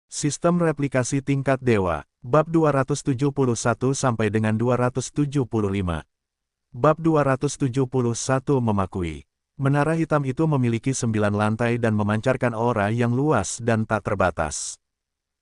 Sistem replikasi tingkat dewa, bab 271 sampai dengan 275. Bab 271 memakui. Menara hitam itu memiliki 9 lantai dan memancarkan aura yang luas dan tak terbatas.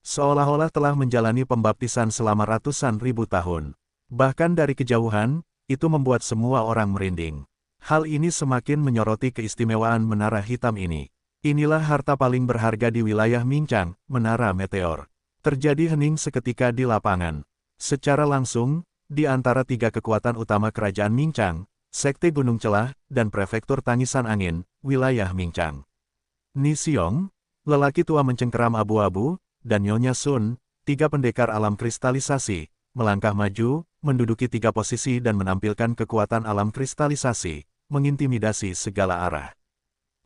Seolah-olah telah menjalani pembaptisan selama ratusan ribu tahun. Bahkan dari kejauhan, itu membuat semua orang merinding. Hal ini semakin menyoroti keistimewaan menara hitam ini. Inilah harta paling berharga di wilayah Mincang, Menara Meteor. Terjadi hening seketika di lapangan. Secara langsung, di antara tiga kekuatan utama kerajaan Mincang, Sekte Gunung Celah, dan Prefektur Tangisan Angin, wilayah Mincang. Ni Xiong, lelaki tua mencengkeram abu-abu, dan Nyonya Sun, tiga pendekar alam kristalisasi, melangkah maju, menduduki tiga posisi dan menampilkan kekuatan alam kristalisasi, mengintimidasi segala arah.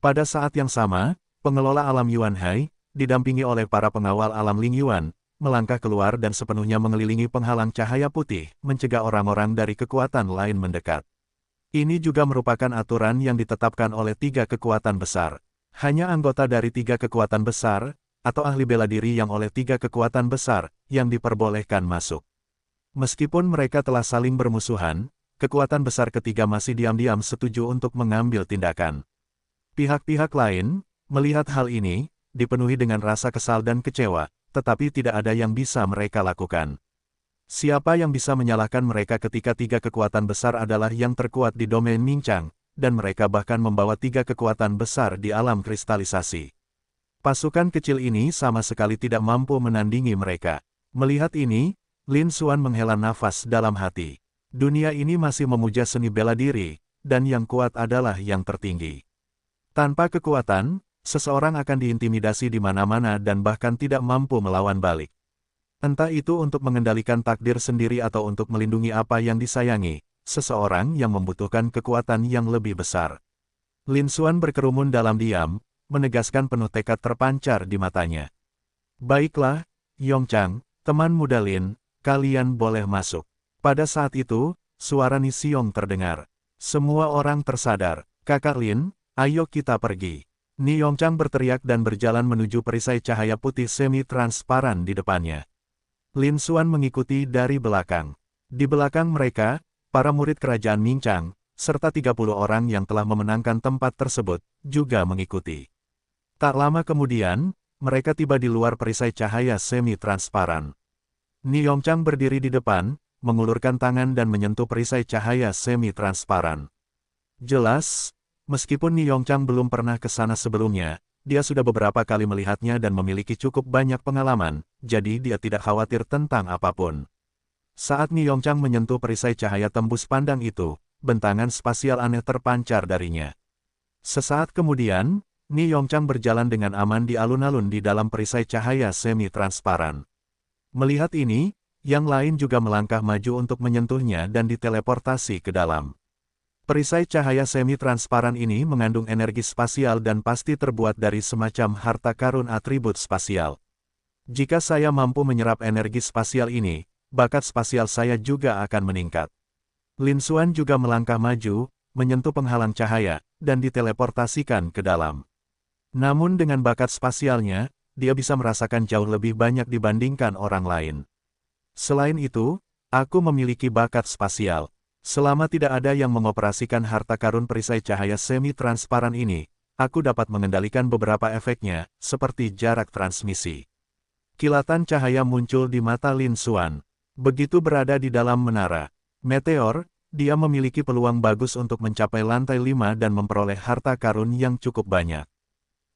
Pada saat yang sama, pengelola alam Yuan Hai, didampingi oleh para pengawal alam Ling Yuan, melangkah keluar dan sepenuhnya mengelilingi penghalang cahaya putih, mencegah orang-orang dari kekuatan lain mendekat. Ini juga merupakan aturan yang ditetapkan oleh tiga kekuatan besar. Hanya anggota dari tiga kekuatan besar, atau ahli bela diri yang oleh tiga kekuatan besar, yang diperbolehkan masuk. Meskipun mereka telah saling bermusuhan, kekuatan besar ketiga masih diam-diam setuju untuk mengambil tindakan. Pihak-pihak lain, melihat hal ini, dipenuhi dengan rasa kesal dan kecewa, tetapi tidak ada yang bisa mereka lakukan. Siapa yang bisa menyalahkan mereka ketika tiga kekuatan besar adalah yang terkuat di domain Mincang, dan mereka bahkan membawa tiga kekuatan besar di alam kristalisasi. Pasukan kecil ini sama sekali tidak mampu menandingi mereka. Melihat ini, Lin Xuan menghela nafas dalam hati. Dunia ini masih memuja seni bela diri, dan yang kuat adalah yang tertinggi. Tanpa kekuatan, seseorang akan diintimidasi di mana-mana dan bahkan tidak mampu melawan balik. Entah itu untuk mengendalikan takdir sendiri atau untuk melindungi apa yang disayangi, seseorang yang membutuhkan kekuatan yang lebih besar. Lin Xuan berkerumun dalam diam, menegaskan penuh tekad terpancar di matanya. Baiklah, Yongchang, teman muda Lin, kalian boleh masuk. Pada saat itu, suara Ni Xiong terdengar. Semua orang tersadar, Kakak Lin, ayo kita pergi. Ni Yongchang berteriak dan berjalan menuju perisai cahaya putih semi-transparan di depannya. Lin Xuan mengikuti dari belakang. Di belakang mereka, para murid kerajaan Mincang, serta 30 orang yang telah memenangkan tempat tersebut, juga mengikuti. Tak lama kemudian, mereka tiba di luar perisai cahaya semi-transparan. Ni Yongchang berdiri di depan, mengulurkan tangan dan menyentuh perisai cahaya semi-transparan. Jelas, meskipun Ni Yongchang belum pernah ke sana sebelumnya, dia sudah beberapa kali melihatnya dan memiliki cukup banyak pengalaman, jadi dia tidak khawatir tentang apapun. Saat Ni Yongchang menyentuh perisai cahaya tembus pandang itu, bentangan spasial aneh terpancar darinya. Sesaat kemudian, Ni Yongchang berjalan dengan aman di alun-alun di dalam perisai cahaya semi-transparan. Melihat ini, yang lain juga melangkah maju untuk menyentuhnya dan diteleportasi ke dalam. Perisai cahaya semi-transparan ini mengandung energi spasial dan pasti terbuat dari semacam harta karun atribut spasial. Jika saya mampu menyerap energi spasial ini, bakat spasial saya juga akan meningkat. Lin Xuan juga melangkah maju, menyentuh penghalang cahaya, dan diteleportasikan ke dalam. Namun dengan bakat spasialnya, dia bisa merasakan jauh lebih banyak dibandingkan orang lain. Selain itu, aku memiliki bakat spasial. Selama tidak ada yang mengoperasikan harta karun perisai cahaya semi-transparan ini, aku dapat mengendalikan beberapa efeknya, seperti jarak transmisi. Kilatan cahaya muncul di mata Lin Xuan. Begitu berada di dalam menara Meteor, dia memiliki peluang bagus untuk mencapai lantai 5 dan memperoleh harta karun yang cukup banyak.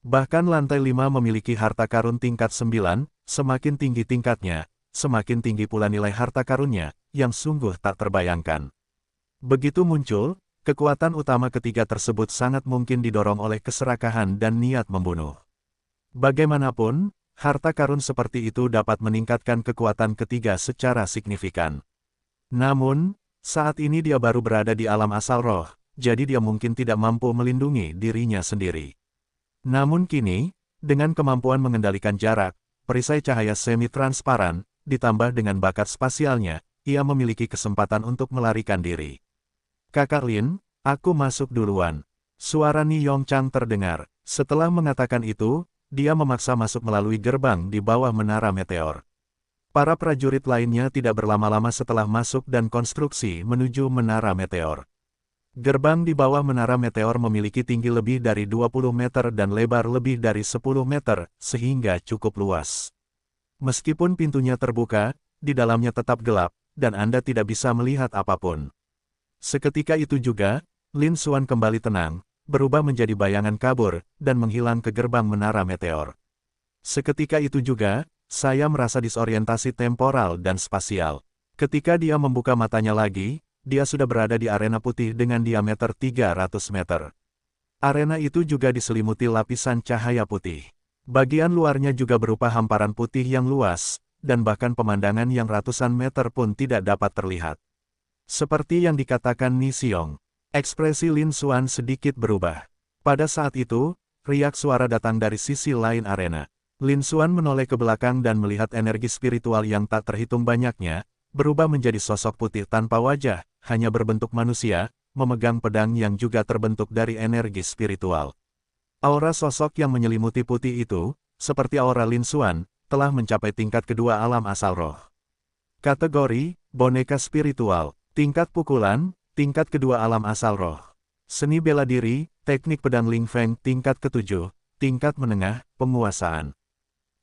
Bahkan lantai 5 memiliki harta karun tingkat 9, semakin tinggi tingkatnya, semakin tinggi pula nilai harta karunnya, yang sungguh tak terbayangkan. Begitu muncul, kekuatan utama ketiga tersebut sangat mungkin didorong oleh keserakahan dan niat membunuh. Bagaimanapun, harta karun seperti itu dapat meningkatkan kekuatan ketiga secara signifikan. Namun, saat ini dia baru berada di alam asal roh, jadi dia mungkin tidak mampu melindungi dirinya sendiri. Namun kini, dengan kemampuan mengendalikan jarak, perisai cahaya semi-transparan, ditambah dengan bakat spasialnya, ia memiliki kesempatan untuk melarikan diri. Kakak Lin, aku masuk duluan. Suara Ni Yongchang terdengar. Setelah mengatakan itu, dia memaksa masuk melalui gerbang di bawah menara meteor. Para prajurit lainnya tidak berlama-lama setelah masuk dan konstruksi menuju menara meteor. Gerbang di bawah menara meteor memiliki tinggi lebih dari 20 meter dan lebar lebih dari 10 meter, sehingga cukup luas. Meskipun pintunya terbuka, di dalamnya tetap gelap, dan Anda tidak bisa melihat apapun. Seketika itu juga, Lin Xuan kembali tenang, berubah menjadi bayangan kabur, dan menghilang ke gerbang menara meteor. Seketika itu juga, saya merasa disorientasi temporal dan spasial. Ketika dia membuka matanya lagi, dia sudah berada di arena putih dengan diameter 300 meter. Arena itu juga diselimuti lapisan cahaya putih. Bagian luarnya juga berupa hamparan putih yang luas, dan bahkan pemandangan yang ratusan meter pun tidak dapat terlihat. Seperti yang dikatakan Ni Xiong, ekspresi Lin Xuan sedikit berubah. Pada saat itu, riak suara datang dari sisi lain arena. Lin Xuan menoleh ke belakang dan melihat energi spiritual yang tak terhitung banyaknya, berubah menjadi sosok putih tanpa wajah, hanya berbentuk manusia, memegang pedang yang juga terbentuk dari energi spiritual. Aura sosok yang menyelimuti putih itu, seperti aura Lin Xuan, telah mencapai tingkat kedua alam asal roh. Kategori, boneka spiritual, tingkat pukulan, tingkat kedua alam asal roh. Seni bela diri, teknik pedang Ling Feng tingkat ketujuh, tingkat menengah, penguasaan.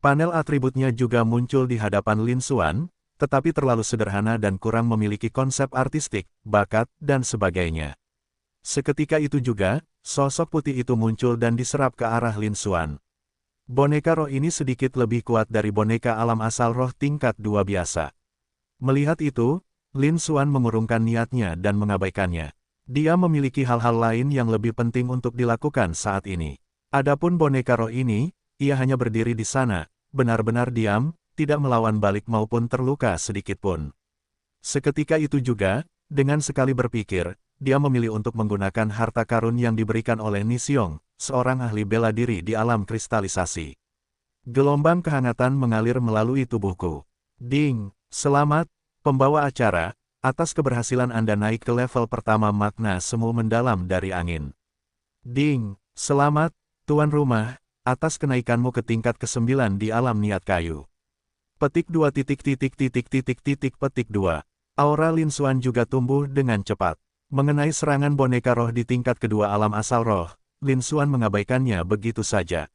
Panel atributnya juga muncul di hadapan Lin Xuan, tetapi terlalu sederhana dan kurang memiliki konsep artistik, bakat, dan sebagainya. Seketika itu juga, sosok putih itu muncul dan diserap ke arah Lin Xuan. Boneka roh ini sedikit lebih kuat dari boneka alam asal roh tingkat 2 biasa. Melihat itu, Lin Xuan mengurungkan niatnya dan mengabaikannya. Dia memiliki hal-hal lain yang lebih penting untuk dilakukan saat ini. Adapun boneka roh ini, ia hanya berdiri di sana, benar-benar diam, tidak melawan balik maupun terluka sedikitpun. Seketika itu juga, dengan sekali berpikir, dia memilih untuk menggunakan harta karun yang diberikan oleh Ni Xiong, seorang ahli bela diri di alam kristalisasi. Gelombang kehangatan mengalir melalui tubuhku. Ding, selamat, pembawa acara, atas keberhasilan Anda naik ke level pertama makna semu mendalam dari angin. Ding, selamat, tuan rumah, atas kenaikanmu ke tingkat ke-9 di alam niat kayu. Petik 2 petik 2. Aura Lin Xuan juga tumbuh dengan cepat. Mengenai serangan boneka roh di tingkat kedua alam asal roh, Lin Xuan mengabaikannya begitu saja.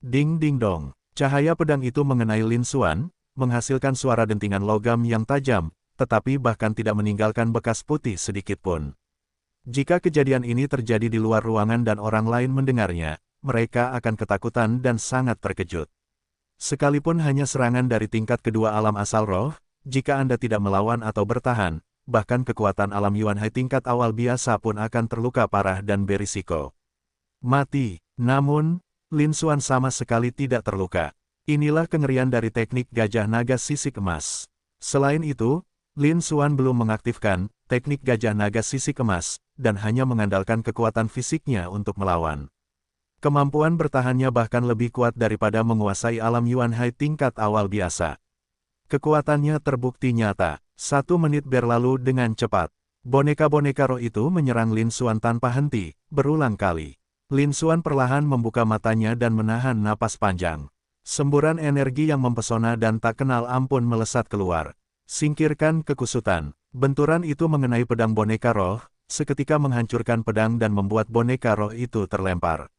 Ding ding dong. Cahaya pedang itu mengenai Lin Xuan, menghasilkan suara dentingan logam yang tajam, tetapi bahkan tidak meninggalkan bekas putih sedikitpun. Jika kejadian ini terjadi di luar ruangan dan orang lain mendengarnya, mereka akan ketakutan dan sangat terkejut. Sekalipun hanya serangan dari tingkat kedua alam asal roh, jika Anda tidak melawan atau bertahan, bahkan kekuatan alam Yuan Hai tingkat awal biasa pun akan terluka parah dan berisiko mati. Namun, Lin Xuan sama sekali tidak terluka. Inilah kengerian dari teknik gajah naga sisik emas. Selain itu, Lin Xuan belum mengaktifkan teknik gajah naga sisik emas, dan hanya mengandalkan kekuatan fisiknya untuk melawan. Kemampuan bertahannya bahkan lebih kuat daripada menguasai alam Yuan Hai tingkat awal biasa. Kekuatannya terbukti nyata. 1 menit berlalu dengan cepat. Boneka-boneka roh itu menyerang Lin Xuan tanpa henti, berulang kali. Lin Xuan perlahan membuka matanya dan menahan napas panjang. Semburan energi yang mempesona dan tak kenal ampun melesat keluar. Singkirkan kekusutan. Benturan itu mengenai pedang boneka roh, seketika menghancurkan pedang dan membuat boneka roh itu terlempar.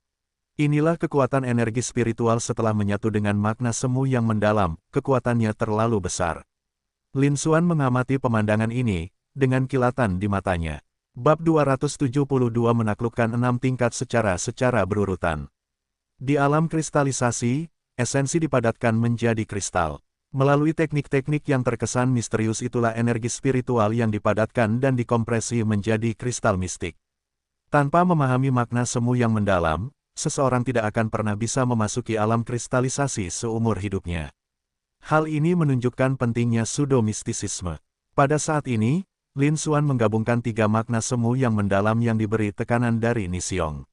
Inilah kekuatan energi spiritual setelah menyatu dengan makna semu yang mendalam, kekuatannya terlalu besar. Lin Xuan mengamati pemandangan ini, dengan kilatan di matanya. Bab 272 menaklukkan 6 tingkat secara berurutan. Di alam kristalisasi, esensi dipadatkan menjadi kristal. Melalui teknik-teknik yang terkesan misterius itulah energi spiritual yang dipadatkan dan dikompresi menjadi kristal mistik. Tanpa memahami makna semu yang mendalam, seseorang tidak akan pernah bisa memasuki alam kristalisasi seumur hidupnya. Hal ini menunjukkan pentingnya pseudo-mistisisme. Pada saat ini, Lin Xuan menggabungkan 3 makna semu yang mendalam yang diberi tekanan dari Ni Xiong.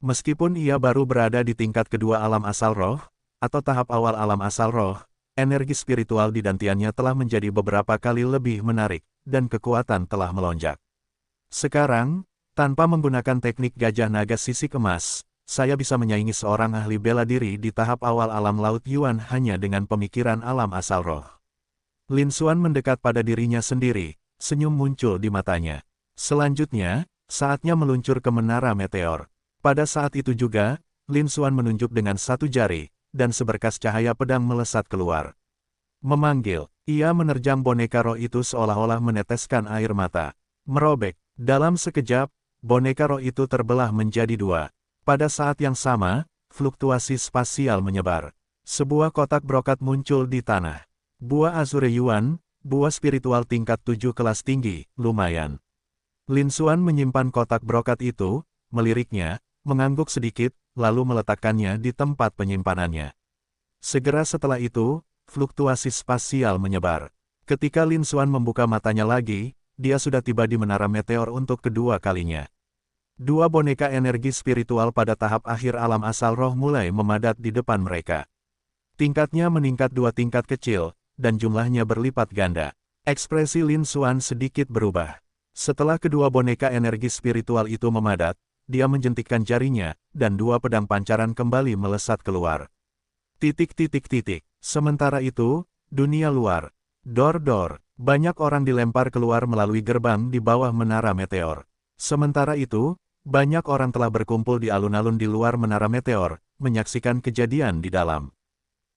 Meskipun ia baru berada di tingkat kedua alam asal roh, atau tahap awal alam asal roh, energi spiritual di dantiannya telah menjadi beberapa kali lebih menarik, dan kekuatan telah melonjak. Sekarang, tanpa menggunakan teknik gajah naga sisik emas, saya bisa menyaingi seorang ahli bela diri di tahap awal alam laut Yuan hanya dengan pemikiran alam asal roh. Lin Xuan mendekat pada dirinya sendiri, senyum muncul di matanya. Selanjutnya, saatnya meluncur ke menara meteor. Pada saat itu juga, Lin Xuan menunjuk dengan satu jari, dan seberkas cahaya pedang melesat keluar. Memanggil, ia menerjang boneka roh itu seolah-olah meneteskan air mata. Merobek, dalam sekejap, boneka roh itu terbelah menjadi dua. Pada saat yang sama, fluktuasi spasial menyebar. Sebuah kotak brokat muncul di tanah. Buah Azure Yuan, buah spiritual tingkat 7 kelas tinggi, lumayan. Lin Xuan menyimpan kotak brokat itu, meliriknya, mengangguk sedikit, lalu meletakkannya di tempat penyimpanannya. Segera setelah itu, fluktuasi spasial menyebar. Ketika Lin Xuan membuka matanya lagi, dia sudah tiba di menara meteor untuk kedua kalinya. Dua boneka energi spiritual pada tahap akhir alam asal roh mulai memadat di depan mereka. Tingkatnya meningkat 2 tingkat kecil, dan jumlahnya berlipat ganda. Ekspresi Lin Xuan sedikit berubah. Setelah kedua boneka energi spiritual itu memadat, dia menjentikkan jarinya, dan 2 pedang pancaran kembali melesat keluar. Sementara itu, dunia luar. Dor-dor, banyak orang dilempar keluar melalui gerbang di bawah menara meteor. Sementara itu, banyak orang telah berkumpul di alun-alun di luar menara meteor, menyaksikan kejadian di dalam.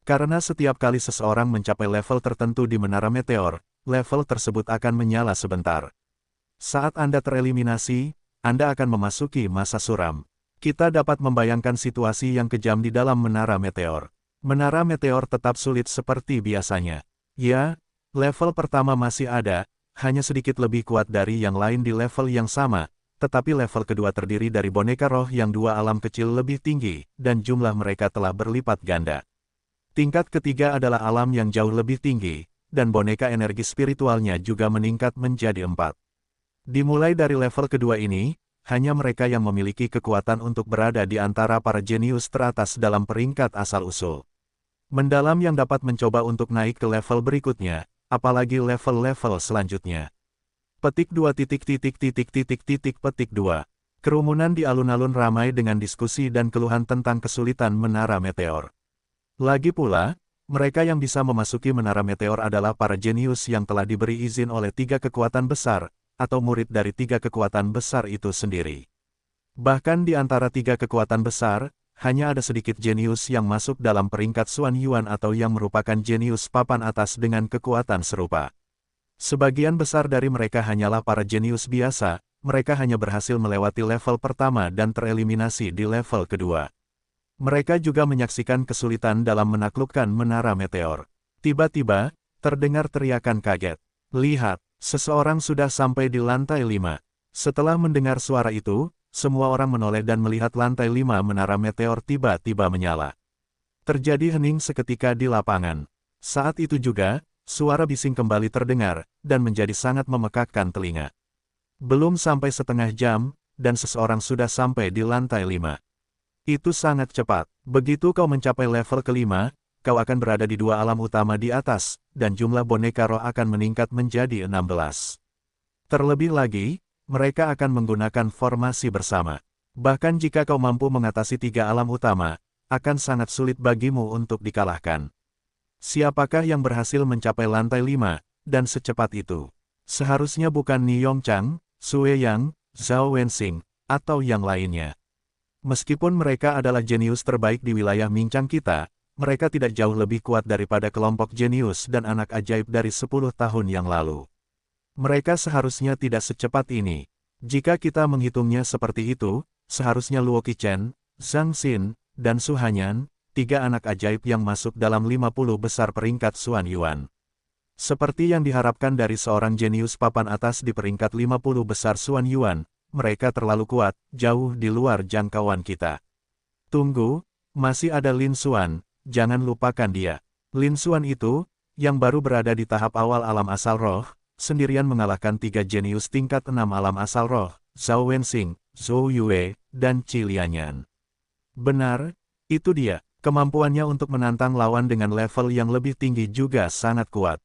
Karena setiap kali seseorang mencapai level tertentu di menara meteor, level tersebut akan menyala sebentar. Saat Anda tereliminasi, Anda akan memasuki masa suram. Kita dapat membayangkan situasi yang kejam di dalam menara meteor. Menara meteor tetap sulit seperti biasanya. Ya, level pertama masih ada, hanya sedikit lebih kuat dari yang lain di level yang sama, tetapi level kedua terdiri dari boneka roh yang 2 alam kecil lebih tinggi, dan jumlah mereka telah berlipat ganda. Tingkat ketiga adalah alam yang jauh lebih tinggi, dan boneka energi spiritualnya juga meningkat menjadi 4. Dimulai dari level kedua ini, hanya mereka yang memiliki kekuatan untuk berada di antara para jenius teratas dalam peringkat asal-usul. Mendalam yang dapat mencoba untuk naik ke level berikutnya, apalagi level-level selanjutnya. Petik 2 petik 2. Kerumunan di alun-alun ramai dengan diskusi dan keluhan tentang kesulitan menara meteor. Lagi pula, mereka yang bisa memasuki menara meteor adalah para jenius yang telah diberi izin oleh 3 kekuatan besar, atau murid dari 3 kekuatan besar itu sendiri. Bahkan di antara 3 kekuatan besar, hanya ada sedikit jenius yang masuk dalam peringkat Xuan Yuan atau yang merupakan jenius papan atas dengan kekuatan serupa. Sebagian besar dari mereka hanyalah para jenius biasa, mereka hanya berhasil melewati level pertama dan tereliminasi di level kedua. Mereka juga menyaksikan kesulitan dalam menaklukkan menara meteor. Tiba-tiba, terdengar teriakan kaget. Lihat, seseorang sudah sampai di lantai 5. Setelah mendengar suara itu, semua orang menoleh dan melihat lantai 5 menara meteor tiba-tiba menyala. Terjadi hening seketika di lapangan. Saat itu juga, suara bising kembali terdengar, dan menjadi sangat memekakkan telinga. Belum sampai setengah jam, dan seseorang sudah sampai di lantai 5. Itu sangat cepat. Begitu kau mencapai level kelima, kau akan berada di 2 alam utama di atas, dan jumlah boneka roh akan meningkat menjadi 16. Terlebih lagi, mereka akan menggunakan formasi bersama. Bahkan jika kau mampu mengatasi 3 alam utama, akan sangat sulit bagimu untuk dikalahkan. Siapakah yang berhasil mencapai lantai 5, dan secepat itu? Seharusnya bukan Ni Yongchang, Sue Yang, Zhao Wenxing, atau yang lainnya. Meskipun mereka adalah jenius terbaik di wilayah Mingchang kita, mereka tidak jauh lebih kuat daripada kelompok jenius dan anak ajaib dari 10 tahun yang lalu. Mereka seharusnya tidak secepat ini. Jika kita menghitungnya seperti itu, seharusnya Luo Qichen, Zhang Xin, dan Su Hanyan, 3 anak ajaib yang masuk dalam 50 besar peringkat Xuan Yuan. Seperti yang diharapkan dari seorang jenius papan atas di peringkat 50 besar Xuan Yuan, mereka terlalu kuat, jauh di luar jangkauan kita. Tunggu, masih ada Lin Xuan, jangan lupakan dia. Lin Xuan itu, yang baru berada di tahap awal alam asal roh, sendirian mengalahkan 3 jenius tingkat 6 alam asal roh, Zhao Wenxing, Zhou Yue, dan Qi Lianyan. Benar, itu dia. Kemampuannya untuk menantang lawan dengan level yang lebih tinggi juga sangat kuat.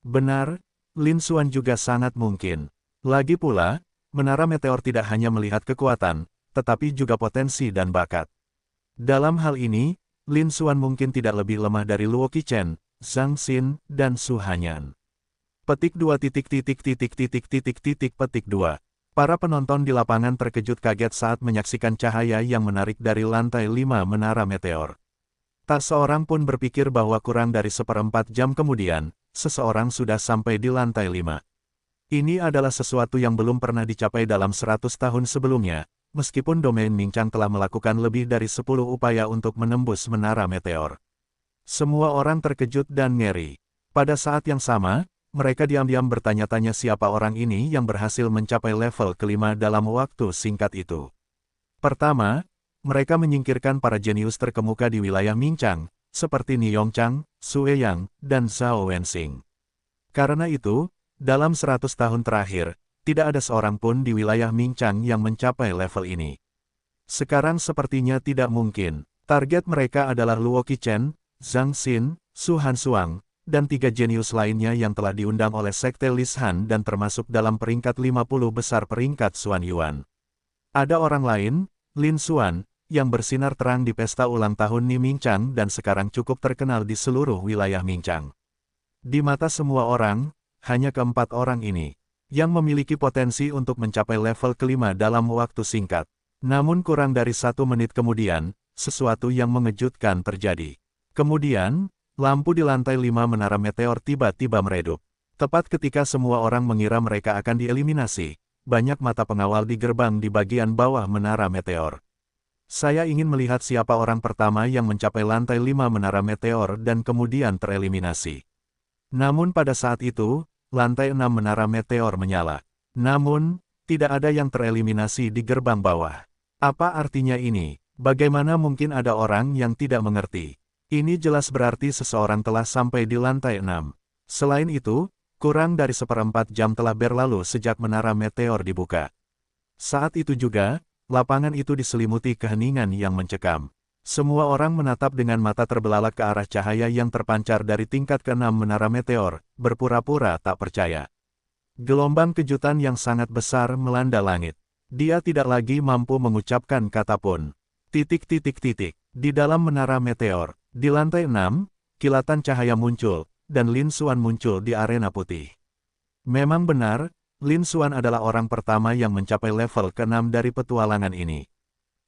Benar, Lin Xuan juga sangat mungkin. Lagi pula, menara meteor tidak hanya melihat kekuatan, tetapi juga potensi dan bakat. Dalam hal ini, Lin Xuan mungkin tidak lebih lemah dari Luo Qichen, Zhang Xin, dan Su Hanyan. Petik 2. Para penonton di lapangan terkejut kaget saat menyaksikan cahaya yang menarik dari lantai 5 menara meteor. Tak seorang pun berpikir bahwa kurang dari seperempat jam kemudian, seseorang sudah sampai di lantai 5. Ini adalah sesuatu yang belum pernah dicapai dalam 100 tahun sebelumnya, meskipun domain Mingchang telah melakukan lebih dari 10 upaya untuk menembus menara meteor. Semua orang terkejut dan ngeri. Pada saat yang sama, mereka diam-diam bertanya-tanya siapa orang ini yang berhasil mencapai level kelima dalam waktu singkat itu. Pertama, mereka menyingkirkan para jenius terkemuka di wilayah Mingchang, seperti Ni Yongchang, Su Eyang, dan Zhao Wenxing. Karena itu, dalam 100 tahun terakhir, tidak ada seorang pun di wilayah Mingchang yang mencapai level ini. Sekarang sepertinya tidak mungkin. Target mereka adalah Luo Qichen, Zhang Xin, Su Hansuang, dan 3 jenius lainnya yang telah diundang oleh Sekte Lishan dan termasuk dalam peringkat 50 besar peringkat Xuan Yuan. Ada orang lain, Lin Xuan, yang bersinar terang di pesta ulang tahun Ni Mingchang dan sekarang cukup terkenal di seluruh wilayah Mingchang. Di mata semua orang, hanya keempat orang ini, yang memiliki potensi untuk mencapai level kelima dalam waktu singkat. Namun kurang dari 1 menit kemudian, sesuatu yang mengejutkan terjadi. Kemudian, lampu di lantai 5 menara meteor tiba-tiba meredup. Tepat ketika semua orang mengira mereka akan dieliminasi, banyak mata pengawal di gerbang di bagian bawah menara meteor. Saya ingin melihat siapa orang pertama yang mencapai lantai 5 menara meteor dan kemudian tereliminasi. Namun pada saat itu, lantai 6 menara meteor menyala. Namun, tidak ada yang tereliminasi di gerbang bawah. Apa artinya ini? Bagaimana mungkin ada orang yang tidak mengerti? Ini jelas berarti seseorang telah sampai di lantai 6. Selain itu, kurang dari seperempat jam telah berlalu sejak menara meteor dibuka. Saat itu juga, lapangan itu diselimuti keheningan yang mencekam. Semua orang menatap dengan mata terbelalak ke arah cahaya yang terpancar dari tingkat ke-6 menara meteor, berpura-pura tak percaya. Gelombang kejutan yang sangat besar melanda langit. Dia tidak lagi mampu mengucapkan kata pun. Di dalam menara meteor, di lantai 6, kilatan cahaya muncul, dan Lin Xuan muncul di arena putih. Memang benar, Lin Xuan adalah orang pertama yang mencapai level ke-6 dari petualangan ini.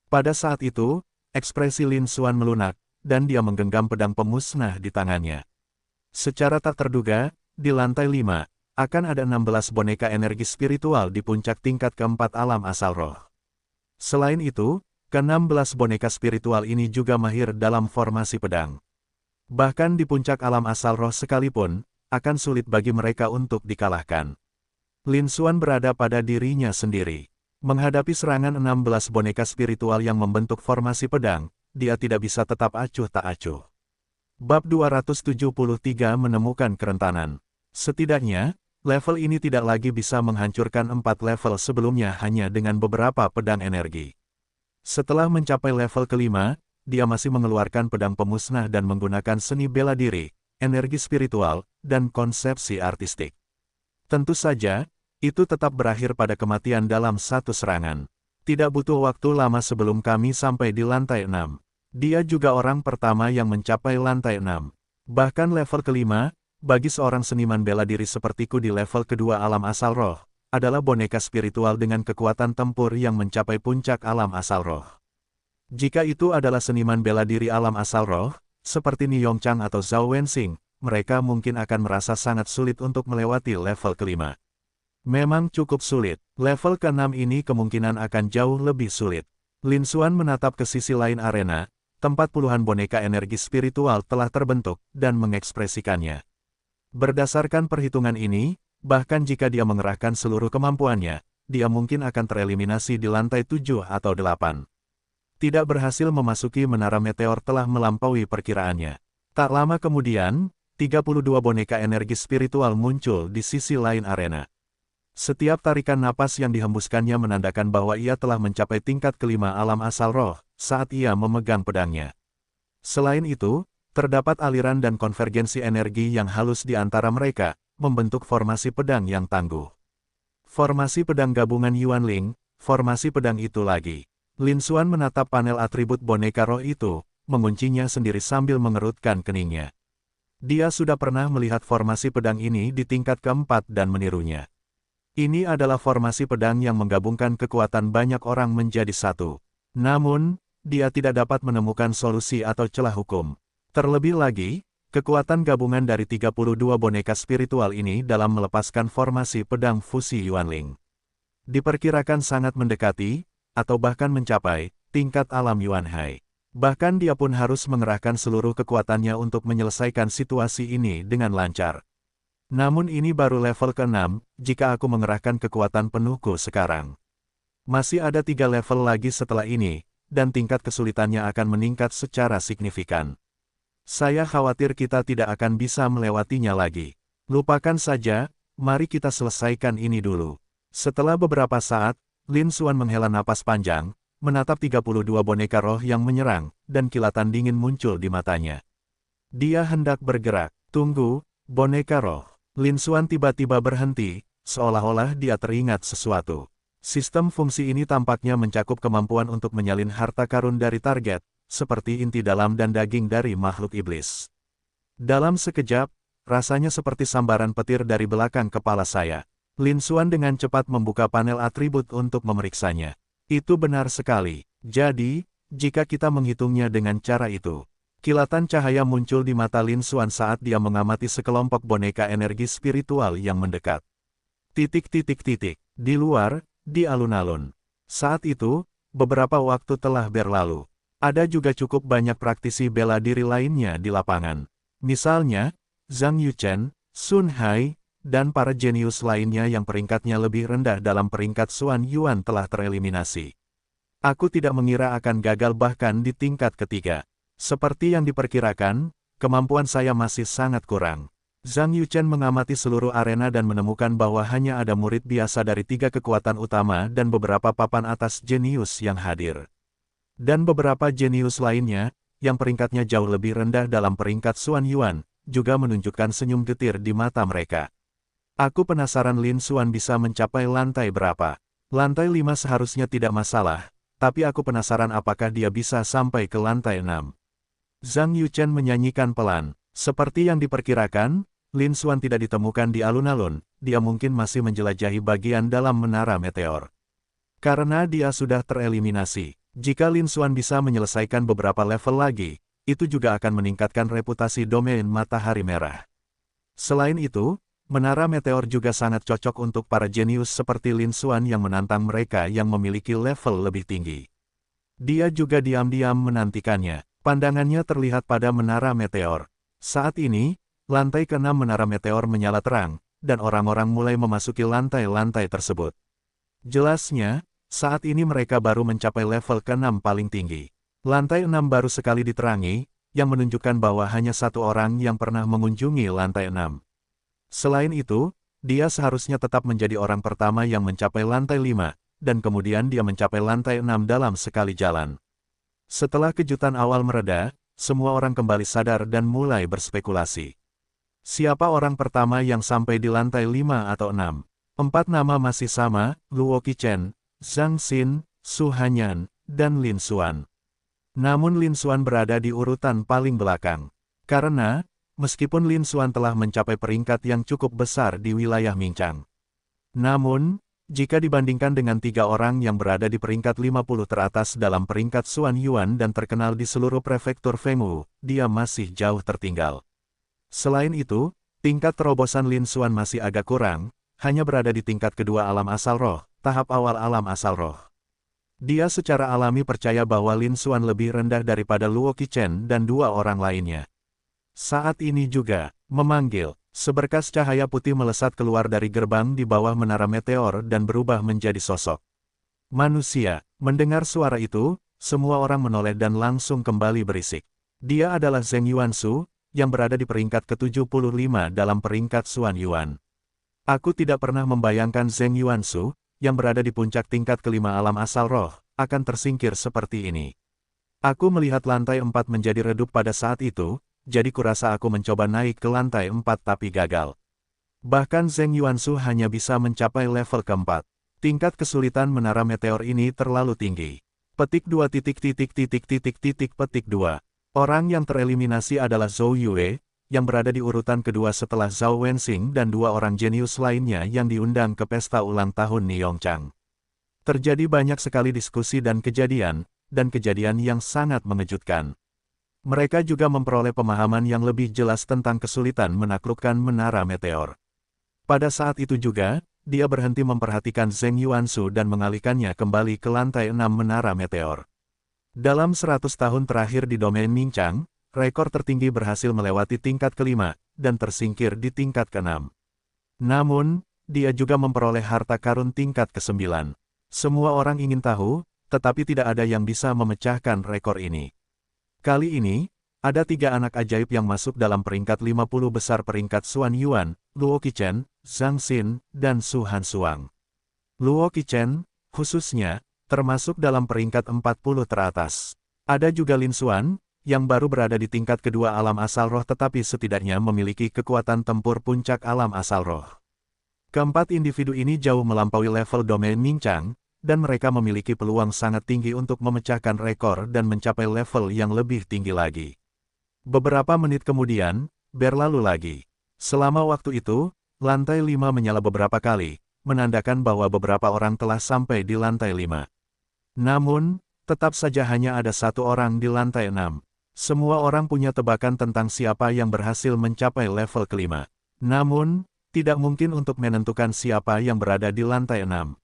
Pada saat itu, ekspresi Lin Xuan melunak, dan dia menggenggam pedang pemusnah di tangannya. Secara tak terduga, di lantai 5, akan ada 16 boneka energi spiritual di puncak tingkat keempat alam asal roh. Selain itu, ke-16 boneka spiritual ini juga mahir dalam formasi pedang. Bahkan di puncak alam asal roh sekalipun, akan sulit bagi mereka untuk dikalahkan. Lin Xuan berada pada dirinya sendiri. Menghadapi serangan 16 boneka spiritual yang membentuk formasi pedang, dia tidak bisa tetap acuh tak acuh. Bab 273 menemukan kerentanan. Setidaknya, level ini tidak lagi bisa menghancurkan 4 level sebelumnya hanya dengan beberapa pedang energi. Setelah mencapai level kelima, dia masih mengeluarkan pedang pemusnah dan menggunakan seni bela diri, energi spiritual, dan konsepsi artistik. Tentu saja, itu tetap berakhir pada kematian dalam satu serangan. Tidak butuh waktu lama sebelum kami sampai di lantai 6. Dia juga orang pertama yang mencapai lantai 6. Bahkan level kelima, bagi seorang seniman bela diri sepertiku di level kedua alam asal roh, adalah boneka spiritual dengan kekuatan tempur yang mencapai puncak alam asal roh. Jika itu adalah seniman bela diri alam asal roh, seperti Ni Yongchang atau Zhao Wenxing, mereka mungkin akan merasa sangat sulit untuk melewati level kelima. Memang cukup sulit, level ke-6 ini kemungkinan akan jauh lebih sulit. Lin Xuan menatap ke sisi lain arena, tempat puluhan boneka energi spiritual telah terbentuk, dan mengekspresikannya. Berdasarkan perhitungan ini, bahkan jika dia mengerahkan seluruh kemampuannya, dia mungkin akan tereliminasi di lantai 7 atau 8. Tidak berhasil memasuki menara meteor telah melampaui perkiraannya. Tak lama kemudian, 32 boneka energi spiritual muncul di sisi lain arena. Setiap tarikan napas yang dihembuskannya menandakan bahwa ia telah mencapai tingkat kelima alam asal roh, saat ia memegang pedangnya. Selain itu, terdapat aliran dan konvergensi energi yang halus di antara mereka, membentuk formasi pedang yang tangguh. Formasi pedang gabungan Yuanling, formasi pedang itu lagi. Lin Xuan menatap panel atribut boneka roh itu, menguncinya sendiri sambil mengerutkan keningnya. Dia sudah pernah melihat formasi pedang ini di tingkat keempat dan menirunya. Ini adalah formasi pedang yang menggabungkan kekuatan banyak orang menjadi satu. Namun, dia tidak dapat menemukan solusi atau celah hukum. Terlebih lagi, kekuatan gabungan dari 32 boneka spiritual ini dalam melepaskan formasi pedang fusi Yuanling diperkirakan sangat mendekati, atau bahkan mencapai, tingkat alam Yuanhai. Bahkan dia pun harus mengerahkan seluruh kekuatannya untuk menyelesaikan situasi ini dengan lancar. Namun ini baru level ke-6, jika aku mengerahkan kekuatan penuhku sekarang. Masih ada 3 level lagi setelah ini, dan tingkat kesulitannya akan meningkat secara signifikan. Saya khawatir kita tidak akan bisa melewatinya lagi. Lupakan saja, mari kita selesaikan ini dulu. Setelah beberapa saat, Lin Xuan menghela napas panjang, menatap 32 boneka roh yang menyerang, dan kilatan dingin muncul di matanya. Dia hendak bergerak. Tunggu, boneka roh. Lin Xuan tiba-tiba berhenti, seolah-olah dia teringat sesuatu. Sistem fungsi ini tampaknya mencakup kemampuan untuk menyalin harta karun dari target, seperti inti dalam dan daging dari makhluk iblis. Dalam sekejap, rasanya seperti sambaran petir dari belakang kepala saya. Lin Xuan dengan cepat membuka panel atribut untuk memeriksanya. Itu benar sekali. Jadi, jika kita menghitungnya dengan cara itu, kilatan cahaya muncul di mata Lin Xuan saat dia mengamati sekelompok boneka energi spiritual yang mendekat. Di luar, di alun-alun. Saat itu, beberapa waktu telah berlalu. Ada juga cukup banyak praktisi bela diri lainnya di lapangan. Misalnya, Zhang Yuchen, Sun Hai, dan para jenius lainnya yang peringkatnya lebih rendah dalam peringkat Xuan Yuan telah tereliminasi. Aku tidak mengira akan gagal bahkan di tingkat ketiga. Seperti yang diperkirakan, kemampuan saya masih sangat kurang. Zhang Yuchen mengamati seluruh arena dan menemukan bahwa hanya ada murid biasa dari 3 kekuatan utama dan beberapa papan atas jenius yang hadir. Dan beberapa jenius lainnya, yang peringkatnya jauh lebih rendah dalam peringkat Xuan Yuan, juga menunjukkan senyum getir di mata mereka. Aku penasaran Lin Xuan bisa mencapai lantai berapa. Lantai 5 seharusnya tidak masalah, tapi aku penasaran apakah dia bisa sampai ke lantai 6. Zhang Yuchen menyanyikan pelan. Seperti yang diperkirakan, Lin Xuan tidak ditemukan di alun-alun, dia mungkin masih menjelajahi bagian dalam menara meteor. Karena dia sudah tereliminasi, jika Lin Xuan bisa menyelesaikan beberapa level lagi, itu juga akan meningkatkan reputasi domain matahari merah. Selain itu, menara meteor juga sangat cocok untuk para jenius seperti Lin Xuan yang menantang mereka yang memiliki level lebih tinggi. Dia juga diam-diam menantikannya. Pandangannya terlihat pada menara meteor. Saat ini, lantai ke-6 menara meteor menyala terang, dan orang-orang mulai memasuki lantai-lantai tersebut. Jelasnya, saat ini mereka baru mencapai level ke-6 paling tinggi. Lantai 6 baru sekali diterangi, yang menunjukkan bahwa hanya satu orang yang pernah mengunjungi lantai 6. Selain itu, dia seharusnya tetap menjadi orang pertama yang mencapai lantai 5, dan kemudian dia mencapai lantai 6 dalam sekali jalan. Setelah kejutan awal mereda, semua orang kembali sadar dan mulai berspekulasi. Siapa orang pertama yang sampai di lantai 5 atau 6? 4 nama masih sama, Luo Qichen, Zhang Xin, Su Hanyan, dan Lin Xuan. Namun Lin Xuan berada di urutan paling belakang. Karena, meskipun Lin Xuan telah mencapai peringkat yang cukup besar di wilayah Mingchang. Namun, jika dibandingkan dengan 3 orang yang berada di peringkat 50 teratas dalam peringkat Xuan Yuan dan terkenal di seluruh prefektur Fengwu, dia masih jauh tertinggal. Selain itu, tingkat terobosan Lin Xuan masih agak kurang, hanya berada di tingkat kedua alam asal roh, tahap awal alam asal roh. Dia secara alami percaya bahwa Lin Xuan lebih rendah daripada Luo Qichen dan 2 orang lainnya. Saat ini juga, memanggil, seberkas cahaya putih melesat keluar dari gerbang di bawah menara meteor dan berubah menjadi sosok manusia. Mendengar suara itu, semua orang menoleh dan langsung kembali berisik. Dia adalah Zheng Yuansu, yang berada di peringkat ke-75 dalam peringkat Xuan Yuan. Aku tidak pernah membayangkan Zheng Yuansu, yang berada di puncak tingkat kelima alam asal roh, akan tersingkir seperti ini. Aku melihat lantai 4 menjadi redup pada saat itu, jadi kurasa aku mencoba naik ke lantai 4 tapi gagal. Bahkan Zheng Yuansu hanya bisa mencapai level ke-4. Tingkat kesulitan menara meteor ini terlalu tinggi. Petik 2. Petik 2. Orang yang tereliminasi adalah Zhou Yue, yang berada di urutan kedua setelah Zhao Wenxing dan dua orang jenius lainnya yang diundang ke pesta ulang tahun Niyongchang. Terjadi banyak sekali diskusi dan kejadian yang sangat mengejutkan. Mereka juga memperoleh pemahaman yang lebih jelas tentang kesulitan menaklukkan menara meteor. Pada saat itu juga, dia berhenti memperhatikan Zheng Yuansu dan mengalihkannya kembali ke lantai 6 menara meteor. Dalam 100 tahun terakhir di domain Mingchang, rekor tertinggi berhasil melewati tingkat kelima, dan tersingkir di tingkat ke-6. Namun, dia juga memperoleh harta karun tingkat ke-9. Semua orang ingin tahu, tetapi tidak ada yang bisa memecahkan rekor ini. Kali ini, ada 3 anak ajaib yang masuk dalam peringkat 50 besar peringkat Xuan Yuan, Luo Qichen, Zhang Xin, dan Su Hansuang. Luo Qichen, khususnya, termasuk dalam peringkat 40 teratas. Ada juga Lin Xuan, yang baru berada di tingkat kedua alam asal roh tetapi setidaknya memiliki kekuatan tempur puncak alam asal roh. Keempat individu ini jauh melampaui level domain Mingchang, dan mereka memiliki peluang sangat tinggi untuk memecahkan rekor dan mencapai level yang lebih tinggi lagi. Beberapa menit kemudian, berlalu lagi. Selama waktu itu, lantai 5 menyala beberapa kali, menandakan bahwa beberapa orang telah sampai di lantai 5. Namun, tetap saja hanya ada satu orang di lantai 6. Semua orang punya tebakan tentang siapa yang berhasil mencapai level kelima. Namun, tidak mungkin untuk menentukan siapa yang berada di lantai 6.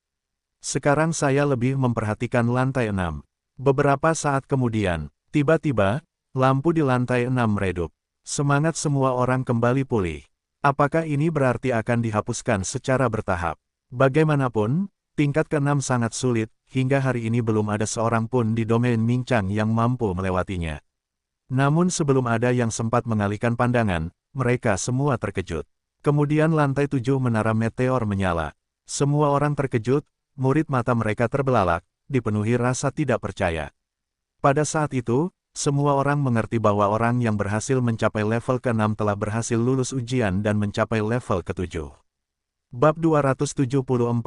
Sekarang saya lebih memperhatikan lantai 6. Beberapa saat kemudian, tiba-tiba, lampu di lantai 6 redup. Semangat semua orang kembali pulih. Apakah ini berarti akan dihapuskan secara bertahap? Bagaimanapun, tingkat ke-6 sangat sulit, hingga hari ini belum ada seorang pun di domain Mingchang yang mampu melewatinya. Namun sebelum ada yang sempat mengalihkan pandangan, mereka semua terkejut. Kemudian lantai 7 menara meteor menyala. Semua orang terkejut, murid mata mereka terbelalak, dipenuhi rasa tidak percaya. Pada saat itu, semua orang mengerti bahwa orang yang berhasil mencapai level ke-6 telah berhasil lulus ujian dan mencapai level ke-7. Bab 274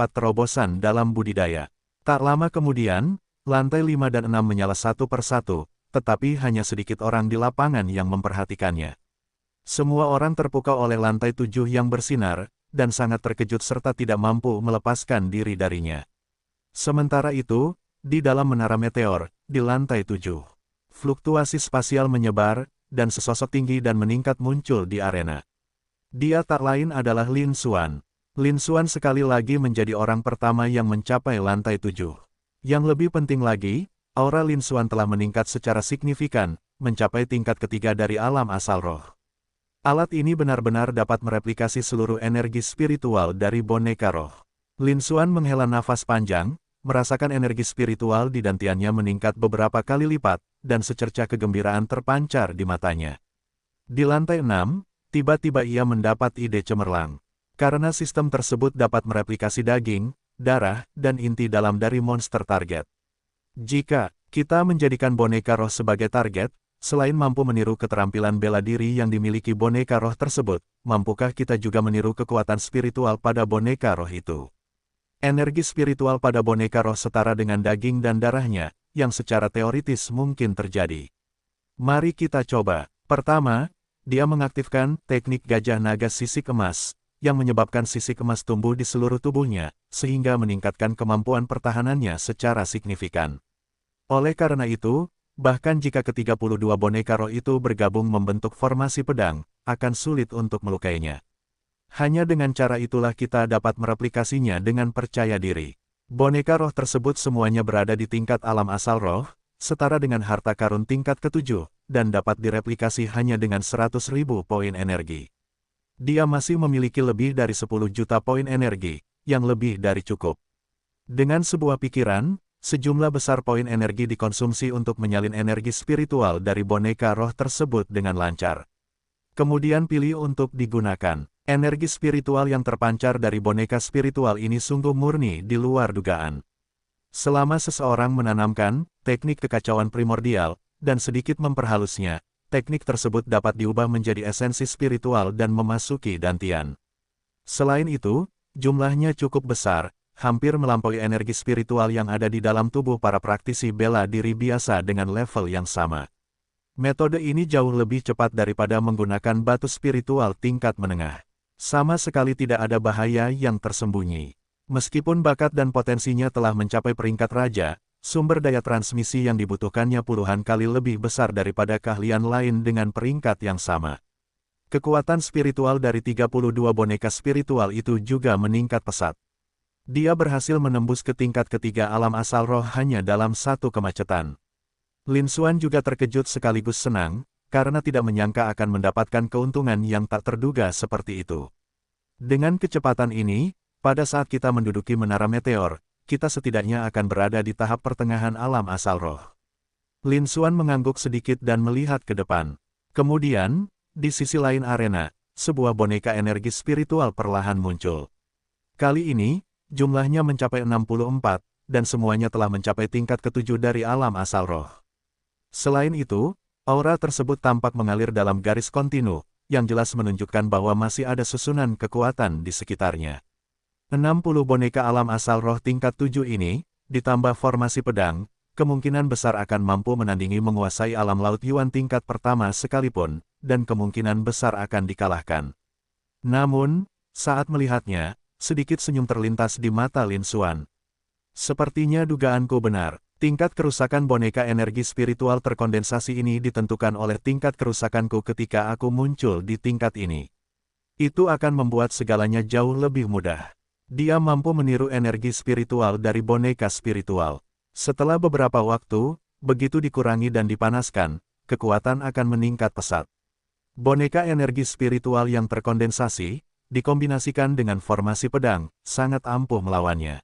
Terobosan dalam Budidaya. Tak lama kemudian, lantai 5 dan 6 menyala satu persatu, tetapi hanya sedikit orang di lapangan yang memperhatikannya. Semua orang terpukau oleh lantai 7 yang bersinar, dan sangat terkejut serta tidak mampu melepaskan diri darinya. Sementara itu, di dalam menara meteor, di lantai 7. Fluktuasi spasial menyebar, dan sesosok tinggi dan meningkat muncul di arena. Dia tak lain adalah Lin Xuan. Lin Xuan sekali lagi menjadi orang pertama yang mencapai lantai 7. Yang lebih penting lagi, aura Lin Xuan telah meningkat secara signifikan, mencapai tingkat ketiga dari alam asal roh. Alat ini benar-benar dapat mereplikasi seluruh energi spiritual dari boneka roh. Lin Xuan menghela nafas panjang, merasakan energi spiritual di dantiannya meningkat beberapa kali lipat, dan secercah kegembiraan terpancar di matanya. Di lantai 6, tiba-tiba ia mendapat ide cemerlang. Karena sistem tersebut dapat mereplikasi daging, darah, dan inti dalam dari monster target. Jika kita menjadikan boneka roh sebagai target, selain mampu meniru keterampilan bela diri yang dimiliki boneka roh tersebut, mampukah kita juga meniru kekuatan spiritual pada boneka roh itu? Energi spiritual pada boneka roh setara dengan daging dan darahnya, yang secara teoritis mungkin terjadi. Mari kita coba. Pertama, dia mengaktifkan teknik gajah naga sisik emas, yang menyebabkan sisik emas tumbuh di seluruh tubuhnya, sehingga meningkatkan kemampuan pertahanannya secara signifikan. Oleh karena itu, bahkan jika ke-32 boneka roh itu bergabung membentuk formasi pedang, akan sulit untuk melukainya. Hanya dengan cara itulah kita dapat mereplikasinya dengan percaya diri. Boneka roh tersebut semuanya berada di tingkat alam asal roh, setara dengan harta karun tingkat ke-7, dan dapat direplikasi hanya dengan 100.000 poin energi. Dia masih memiliki lebih dari 10 juta poin energi, yang lebih dari cukup. Dengan sebuah pikiran, sejumlah besar poin energi dikonsumsi untuk menyalin energi spiritual dari boneka roh tersebut dengan lancar. Kemudian pilih untuk digunakan. Energi spiritual yang terpancar dari boneka spiritual ini sungguh murni di luar dugaan. Selama seseorang menanamkan teknik kekacauan primordial, dan sedikit memperhalusnya, teknik tersebut dapat diubah menjadi esensi spiritual dan memasuki dantian. Selain itu, jumlahnya cukup besar, hampir melampaui energi spiritual yang ada di dalam tubuh para praktisi bela diri biasa dengan level yang sama. Metode ini jauh lebih cepat daripada menggunakan batu spiritual tingkat menengah. Sama sekali tidak ada bahaya yang tersembunyi. Meskipun bakat dan potensinya telah mencapai peringkat raja, sumber daya transmisi yang dibutuhkannya puluhan kali lebih besar daripada keahlian lain dengan peringkat yang sama. Kekuatan spiritual dari 32 boneka spiritual itu juga meningkat pesat. Dia berhasil menembus ke tingkat ketiga alam asal roh hanya dalam satu kemacetan. Lin Xuan juga terkejut sekaligus senang, karena tidak menyangka akan mendapatkan keuntungan yang tak terduga seperti itu. Dengan kecepatan ini, pada saat kita menduduki menara meteor, kita setidaknya akan berada di tahap pertengahan alam asal roh. Lin Xuan mengangguk sedikit dan melihat ke depan. Kemudian, di sisi lain arena, sebuah boneka energi spiritual perlahan muncul. Kali ini, jumlahnya mencapai 64, dan semuanya telah mencapai tingkat ketujuh dari alam asal roh. Selain itu, aura tersebut tampak mengalir dalam garis kontinu, yang jelas menunjukkan bahwa masih ada susunan kekuatan di sekitarnya. 60 boneka alam asal roh tingkat 7 ini, ditambah formasi pedang, kemungkinan besar akan mampu menandingi menguasai alam laut Yuan tingkat pertama sekalipun, dan kemungkinan besar akan dikalahkan. Namun, saat melihatnya, sedikit senyum terlintas di mata Lin Xuan. Sepertinya dugaanku benar. Tingkat kerusakan boneka energi spiritual terkondensasi ini ditentukan oleh tingkat kerusakanku ketika aku muncul di tingkat ini. Itu akan membuat segalanya jauh lebih mudah. Dia mampu meniru energi spiritual dari boneka spiritual. Setelah beberapa waktu, begitu dikurangi dan dipanaskan, kekuatan akan meningkat pesat. Boneka energi spiritual yang terkondensasi, dikombinasikan dengan formasi pedang, sangat ampuh melawannya.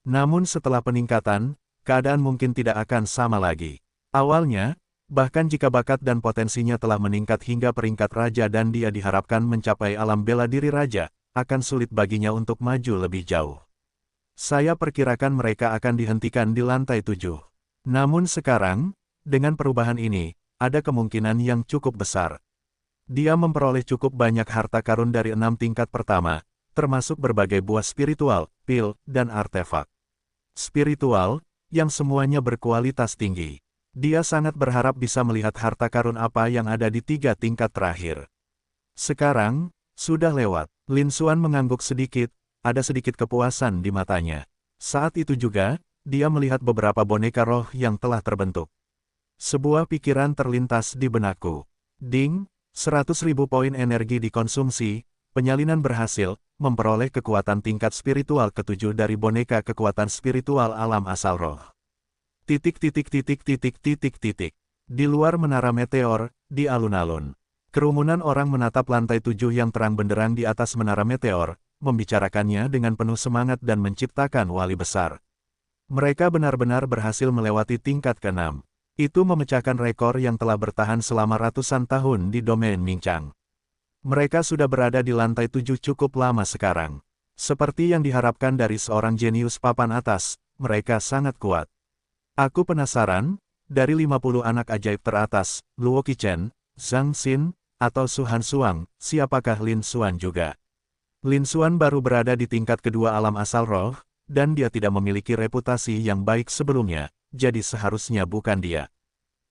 Namun setelah peningkatan, keadaan mungkin tidak akan sama lagi. Awalnya, bahkan jika bakat dan potensinya telah meningkat hingga peringkat raja dan dia diharapkan mencapai alam bela diri raja, akan sulit baginya untuk maju lebih jauh. Saya perkirakan mereka akan dihentikan di lantai 7. Namun sekarang, dengan perubahan ini, ada kemungkinan yang cukup besar. Dia memperoleh cukup banyak harta karun dari 6 tingkat pertama, termasuk berbagai buah spiritual, pil, dan artefak spiritual, yang semuanya berkualitas tinggi. Dia sangat berharap bisa melihat harta karun apa yang ada di 3 tingkat terakhir. Sekarang, sudah lewat. Lin Xuan mengangguk sedikit, ada sedikit kepuasan di matanya. Saat itu juga, dia melihat beberapa boneka roh yang telah terbentuk. Sebuah pikiran terlintas di benakku. Ding, 100.000 poin energi dikonsumsi, penyalinan berhasil, memperoleh kekuatan tingkat spiritual ketujuh dari boneka kekuatan spiritual alam asal roh. Titik. Di luar menara meteor, di alun-alun. Kerumunan orang menatap lantai 7 yang terang benderang di atas menara meteor, membicarakannya dengan penuh semangat dan menciptakan wali besar. Mereka benar-benar berhasil melewati tingkat ke-6. Itu memecahkan rekor yang telah bertahan selama ratusan tahun di domain Mingchang. Mereka sudah berada di lantai 7 cukup lama sekarang. Seperti yang diharapkan dari seorang jenius papan atas, mereka sangat kuat. Aku penasaran, dari 50 anak ajaib teratas, Luo Qichen, Zhang Xin, atau Su Han Suang, siapakah Lin Xuan juga? Lin Xuan baru berada di tingkat kedua alam asal roh, dan dia tidak memiliki reputasi yang baik sebelumnya, jadi seharusnya bukan dia.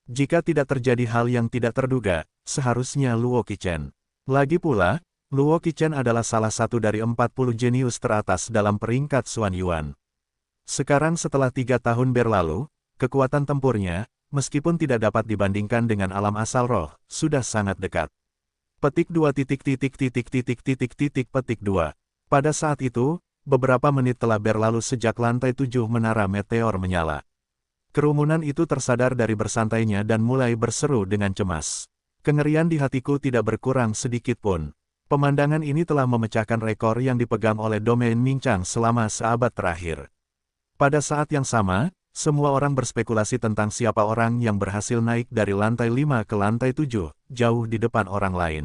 Jika tidak terjadi hal yang tidak terduga, seharusnya Luo Qichen. Lagi pula, Luo Qichen adalah salah satu dari 40 jenius teratas dalam peringkat Xuan Yuan. Sekarang setelah 3 tahun berlalu, kekuatan tempurnya, meskipun tidak dapat dibandingkan dengan alam asal roh, sudah sangat dekat. Petik 2. Petik 2. Pada saat itu, beberapa menit telah berlalu sejak lantai 7 menara meteor menyala. Kerumunan itu tersadar dari bersantainya dan mulai berseru dengan cemas. Kengerian di hatiku tidak berkurang sedikit pun. Pemandangan ini telah memecahkan rekor yang dipegang oleh domain Mingchang selama seabad terakhir. Pada saat yang sama, semua orang berspekulasi tentang siapa orang yang berhasil naik dari lantai 5 ke lantai 7, jauh di depan orang lain.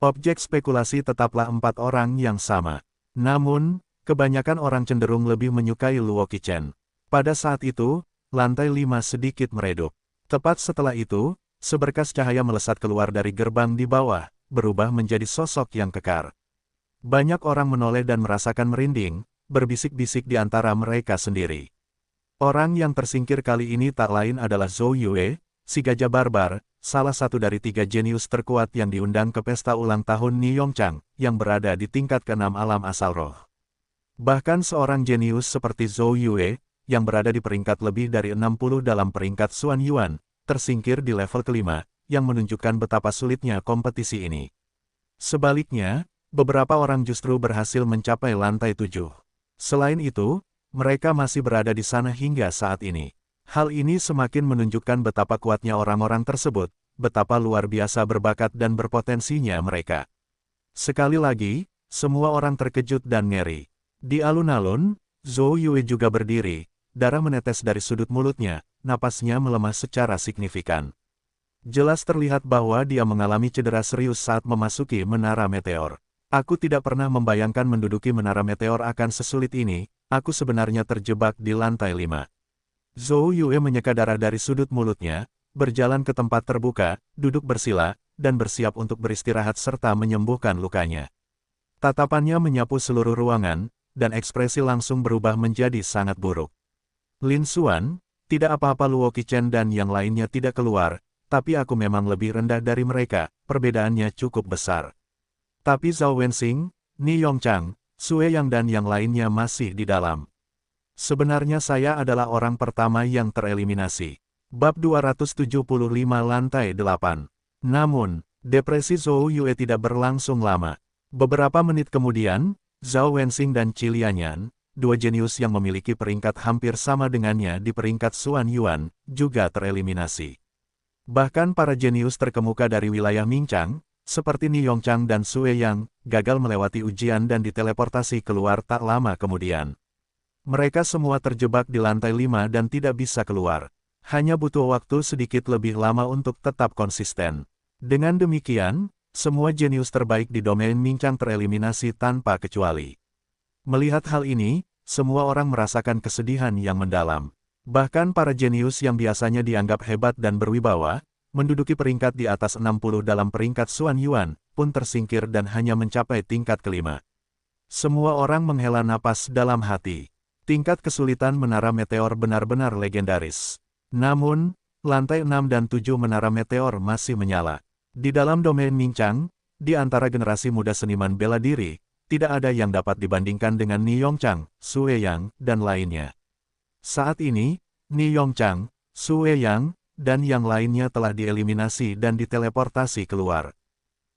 Objek spekulasi tetaplah 4 orang yang sama. Namun, kebanyakan orang cenderung lebih menyukai Luo Qichen. Pada saat itu, lantai 5 sedikit meredup. Tepat setelah itu, seberkas cahaya melesat keluar dari gerbang di bawah, berubah menjadi sosok yang kekar. Banyak orang menoleh dan merasakan merinding, berbisik-bisik di antara mereka sendiri. Orang yang tersingkir kali ini tak lain adalah Zhou Yue, si gajah barbar, salah satu dari 3 jenius terkuat yang diundang ke pesta ulang tahun Ni Yongchang, yang berada di tingkat ke-6 alam asal roh. Bahkan seorang jenius seperti Zhou Yue, yang berada di peringkat lebih dari 60 dalam peringkat Xuan Yuan, tersingkir di level kelima, yang menunjukkan betapa sulitnya kompetisi ini. Sebaliknya, beberapa orang justru berhasil mencapai lantai 7. Selain itu, mereka masih berada di sana hingga saat ini. Hal ini semakin menunjukkan betapa kuatnya orang-orang tersebut, betapa luar biasa berbakat dan berpotensinya mereka. Sekali lagi, semua orang terkejut dan ngeri. Di alun-alun, Zhou Yue juga berdiri, darah menetes dari sudut mulutnya, napasnya melemah secara signifikan. Jelas terlihat bahwa dia mengalami cedera serius saat memasuki menara meteor. Aku tidak pernah membayangkan menduduki menara meteor akan sesulit ini, aku sebenarnya terjebak di lantai 5. Zhou Yue menyeka darah dari sudut mulutnya, berjalan ke tempat terbuka, duduk bersila, dan bersiap untuk beristirahat serta menyembuhkan lukanya. Tatapannya menyapu seluruh ruangan, dan ekspresi langsung berubah menjadi sangat buruk. Lin Xuan, tidak apa-apa, Luo Qichen dan yang lainnya tidak keluar, tapi aku memang lebih rendah dari mereka, perbedaannya cukup besar. Tapi Zhao Wenxing, Ni Yongchang, Sue Yang dan yang lainnya masih di dalam. Sebenarnya saya adalah orang pertama yang tereliminasi. Bab 275 lantai 8. Namun, depresi Zhou Yue tidak berlangsung lama. Beberapa menit kemudian, Zhao Wenxing dan Qi Lianyan, 2 jenius yang memiliki peringkat hampir sama dengannya di peringkat Xuan Yuan, juga tereliminasi. Bahkan para jenius terkemuka dari wilayah Mingchang, seperti Ni Yongchang dan Sue Yang, gagal melewati ujian dan diteleportasi keluar tak lama kemudian. Mereka semua terjebak di lantai 5 dan tidak bisa keluar. Hanya butuh waktu sedikit lebih lama untuk tetap konsisten. Dengan demikian, semua jenius terbaik di domain Mingchang tereliminasi tanpa kecuali. Melihat hal ini, semua orang merasakan kesedihan yang mendalam. Bahkan para jenius yang biasanya dianggap hebat dan berwibawa, menduduki peringkat di atas 60 dalam peringkat Xuan Yuan, pun tersingkir dan hanya mencapai tingkat kelima. Semua orang menghela napas dalam hati. Tingkat kesulitan menara meteor benar-benar legendaris. Namun, lantai 6 dan 7 menara meteor masih menyala. Di dalam domain Mingchang, di antara generasi muda seniman bela diri, tidak ada yang dapat dibandingkan dengan Ni Yongchang, Sue Yang, dan lainnya. Saat ini, Ni Yongchang, Sue Yang, dan yang lainnya telah dieliminasi dan diteleportasi keluar.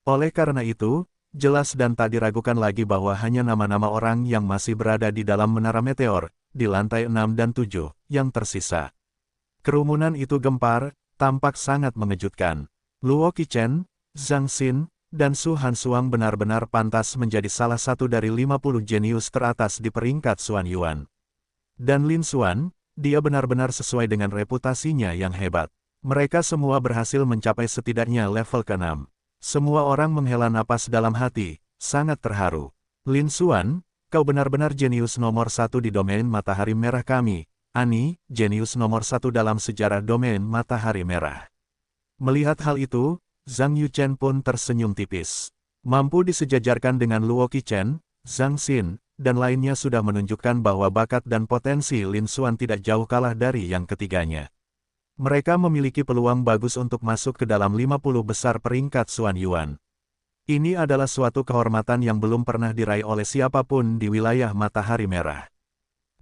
Oleh karena itu, jelas dan tak diragukan lagi bahwa hanya nama-nama orang yang masih berada di dalam menara meteor, di lantai 6 dan 7, yang tersisa. Kerumunan itu gempar, tampak sangat mengejutkan. Luo Qichen, Zhang Xin, dan Su Hansuang benar-benar pantas menjadi salah satu dari 50 jenius teratas di peringkat Xuan Yuan. Dan Lin Xuan, dia benar-benar sesuai dengan reputasinya yang hebat. Mereka semua berhasil mencapai setidaknya level ke-6. Semua orang menghela napas dalam hati, sangat terharu. Lin Xuan, kau benar-benar jenius nomor 1 di domain matahari merah kami. Ani, jenius nomor 1 dalam sejarah domain matahari merah. Melihat hal itu, Zhang Yuchen pun tersenyum tipis. Mampu disejajarkan dengan Luo Qichen, Zhang Xin, dan lainnya sudah menunjukkan bahwa bakat dan potensi Lin Xuan tidak jauh kalah dari yang ketiganya. Mereka memiliki peluang bagus untuk masuk ke dalam 50 besar peringkat Xuan Yuan. Ini adalah suatu kehormatan yang belum pernah diraih oleh siapapun di wilayah Matahari Merah.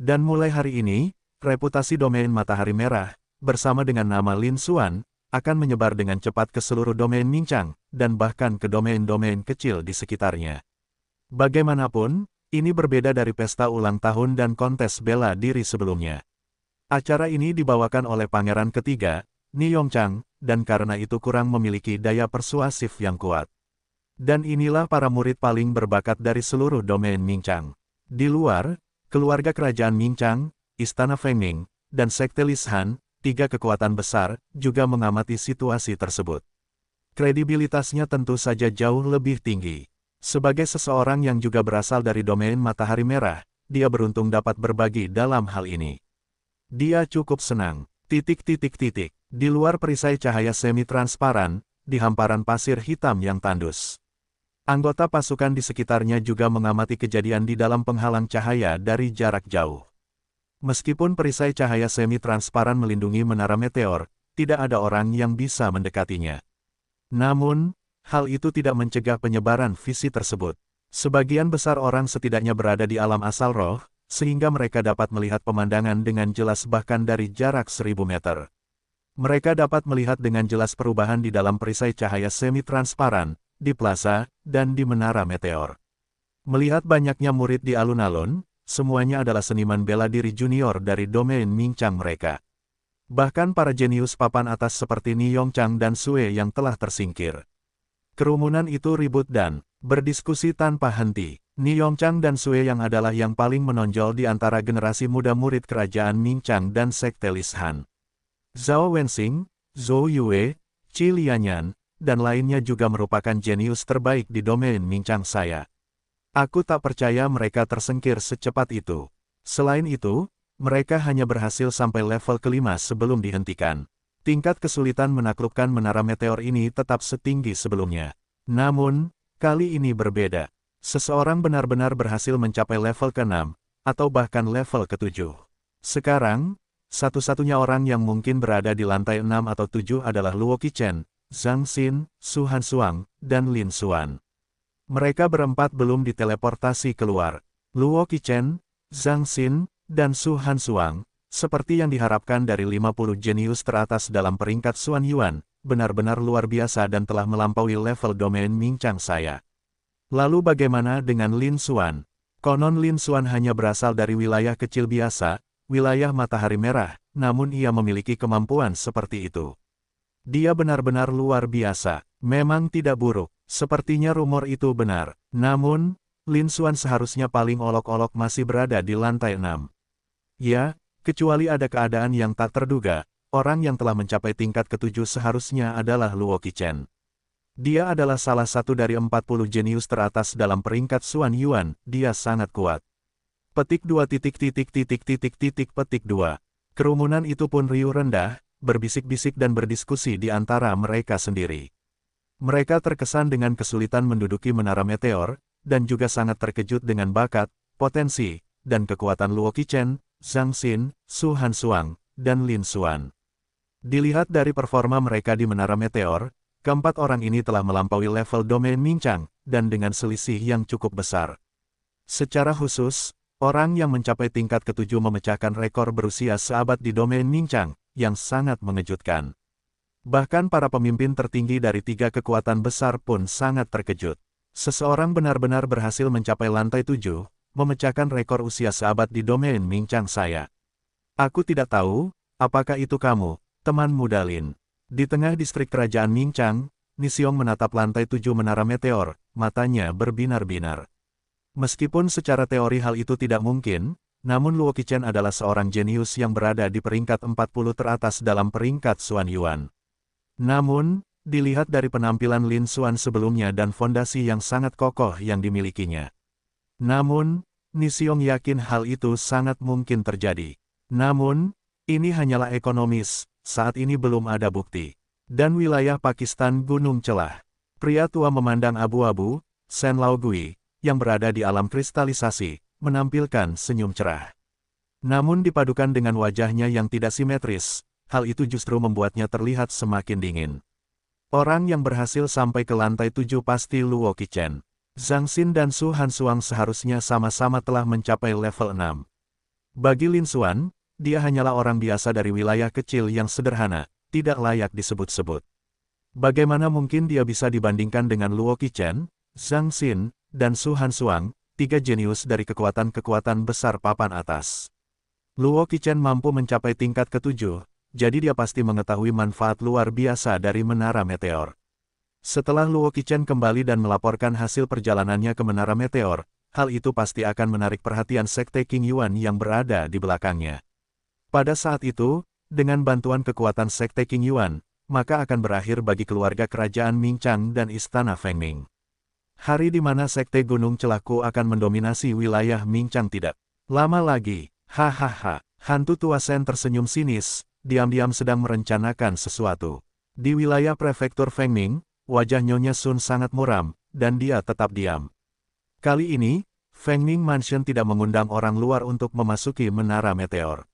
Dan mulai hari ini, reputasi domain Matahari Merah, bersama dengan nama Lin Xuan, akan menyebar dengan cepat ke seluruh domain Mingchang, dan bahkan ke domain-domain kecil di sekitarnya. Bagaimanapun, ini berbeda dari pesta ulang tahun dan kontes bela diri sebelumnya. Acara ini dibawakan oleh pangeran ketiga, Ni Yongchang, dan karena itu kurang memiliki daya persuasif yang kuat. Dan inilah para murid paling berbakat dari seluruh domain Mingchang. Di luar, keluarga kerajaan Mingchang, Istana Fengning, dan Sekte Lishan, 3 kekuatan besar, juga mengamati situasi tersebut. Kredibilitasnya tentu saja jauh lebih tinggi. Sebagai seseorang yang juga berasal dari domain Matahari Merah, dia beruntung dapat berbagi dalam hal ini. Dia cukup senang. Di luar perisai cahaya semi-transparan, di hamparan pasir hitam yang tandus. Anggota pasukan di sekitarnya juga mengamati kejadian di dalam penghalang cahaya dari jarak jauh. Meskipun perisai cahaya semi-transparan melindungi menara meteor, tidak ada orang yang bisa mendekatinya. Namun, hal itu tidak mencegah penyebaran visi tersebut. Sebagian besar orang setidaknya berada di alam asal roh, sehingga mereka dapat melihat pemandangan dengan jelas bahkan dari jarak 1000 meter. Mereka dapat melihat dengan jelas perubahan di dalam perisai cahaya semi-transparan, di plaza, dan di menara meteor. Melihat banyaknya murid di alun-alun, semuanya adalah seniman bela diri junior dari domain Mingchang mereka. Bahkan para jenius papan atas seperti Ni Yongchang dan Sue yang telah tersingkir. Kerumunan itu ribut dan berdiskusi tanpa henti. Ni Yongchang dan Sue yang adalah yang paling menonjol di antara generasi muda murid kerajaan Mingchang dan sekte Lishan. Zhao Wenxing, Zhou Yue, Qi Lianyan, dan lainnya juga merupakan jenius terbaik di domain Mingchang saya. Aku tak percaya mereka tersingkir secepat itu. Selain itu, mereka hanya berhasil sampai level kelima sebelum dihentikan. Tingkat kesulitan menaklukkan menara meteor ini tetap setinggi sebelumnya. Namun, kali ini berbeda. Seseorang benar-benar berhasil mencapai level ke-6, atau bahkan level ke-7. Sekarang, satu-satunya orang yang mungkin berada di lantai 6 atau 7 adalah Luo Qichen, Zhang Xin, Su Hansuang, dan Lin Xuan. Mereka berempat belum diteleportasi keluar. Luo Qichen, Zhang Xin, dan Su Hansuang, seperti yang diharapkan dari 50 jenius teratas dalam peringkat Xuan Yuan, benar-benar luar biasa dan telah melampaui level domain Mingchang saya. Lalu bagaimana dengan Lin Xuan? Konon Lin Xuan hanya berasal dari wilayah kecil biasa, wilayah matahari merah, namun ia memiliki kemampuan seperti itu. Dia benar-benar luar biasa, memang tidak buruk, sepertinya rumor itu benar. Namun, Lin Xuan seharusnya paling olok-olok masih berada di lantai 6. Ya, kecuali ada keadaan yang tak terduga, orang yang telah mencapai tingkat ke-7 seharusnya adalah Luo Qichen. Dia adalah salah satu dari 40 jenius teratas dalam peringkat Xuan Yuan, dia sangat kuat. Petik 2 petik 2. Kerumunan itu pun riuh rendah, berbisik-bisik dan berdiskusi di antara mereka sendiri. Mereka terkesan dengan kesulitan menduduki menara meteor, dan juga sangat terkejut dengan bakat, potensi, dan kekuatan Luo Qichen, Zhang Xin, Su Hansuang, dan Lin Xuan. Dilihat dari performa mereka di menara meteor, keempat orang ini telah melampaui level domain Mingchang, dan dengan selisih yang cukup besar. Secara khusus, orang yang mencapai tingkat ke-7 memecahkan rekor berusia seabad di domain Mingchang, yang sangat mengejutkan. Bahkan para pemimpin tertinggi dari 3 kekuatan besar pun sangat terkejut. Seseorang benar-benar berhasil mencapai lantai 7, memecahkan rekor usia seabad di domain Mingchang saya. Aku tidak tahu, apakah itu kamu, teman muda Lin. Di tengah distrik kerajaan Mingchang, Ni Xiong menatap lantai 7 menara meteor, matanya berbinar-binar. Meskipun secara teori hal itu tidak mungkin, namun Luo Qichen adalah seorang jenius yang berada di peringkat 40 teratas dalam peringkat Xuan Yuan. Namun, dilihat dari penampilan Lin Xuan sebelumnya dan fondasi yang sangat kokoh yang dimilikinya. Namun, Ni Xiong yakin hal itu sangat mungkin terjadi. Namun, ini hanyalah ekonomis, saat ini belum ada bukti. Dan wilayah Pakistan Gunung Celah. Pria tua memandang abu-abu, Sen Lao Gui, yang berada di alam kristalisasi, menampilkan senyum cerah. Namun dipadukan dengan wajahnya yang tidak simetris, hal itu justru membuatnya terlihat semakin dingin. Orang yang berhasil sampai ke lantai 7 pasti Luo Qichen. Zhang Xin dan Su Hansuang seharusnya sama-sama telah mencapai level 6. Bagi Lin Xuan, dia hanyalah orang biasa dari wilayah kecil yang sederhana, tidak layak disebut-sebut. Bagaimana mungkin dia bisa dibandingkan dengan Luo Qichen, Zhang Xin, dan Su Hansuang, 3 jenius dari kekuatan-kekuatan besar papan atas. Luo Qichen mampu mencapai tingkat ke-7, jadi dia pasti mengetahui manfaat luar biasa dari menara meteor. Setelah Luo Qichen kembali dan melaporkan hasil perjalanannya ke menara meteor, hal itu pasti akan menarik perhatian sekte King Yuan yang berada di belakangnya. Pada saat itu, dengan bantuan kekuatan sekte King Yuan, maka akan berakhir bagi keluarga kerajaan Mingchang dan istana Fengming. Hari di mana sekte Gunung Celahku akan mendominasi wilayah Mingchang tidak lama lagi. Hahaha, hantu tua Sen tersenyum sinis, diam-diam sedang merencanakan sesuatu. Di wilayah prefektur Fengming, wajah Nyonya Sun sangat muram, dan dia tetap diam. Kali ini, Feng Ming Mansion tidak mengundang orang luar untuk memasuki menara meteor.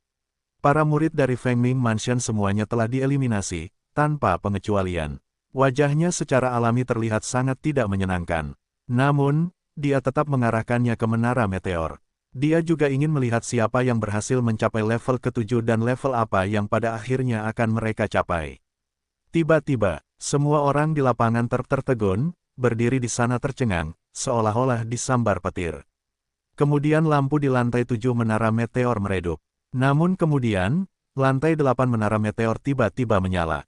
Para murid dari Feng Ming Mansion semuanya telah dieliminasi, tanpa pengecualian. Wajahnya secara alami terlihat sangat tidak menyenangkan. Namun, dia tetap mengarahkannya ke menara meteor. Dia juga ingin melihat siapa yang berhasil mencapai level ke-7 dan level apa yang pada akhirnya akan mereka capai. Tiba-tiba, semua orang di lapangan tertegun, berdiri di sana tercengang, seolah-olah disambar petir. Kemudian lampu di lantai 7 menara meteor meredup. Namun kemudian, lantai 8 menara meteor tiba-tiba menyala.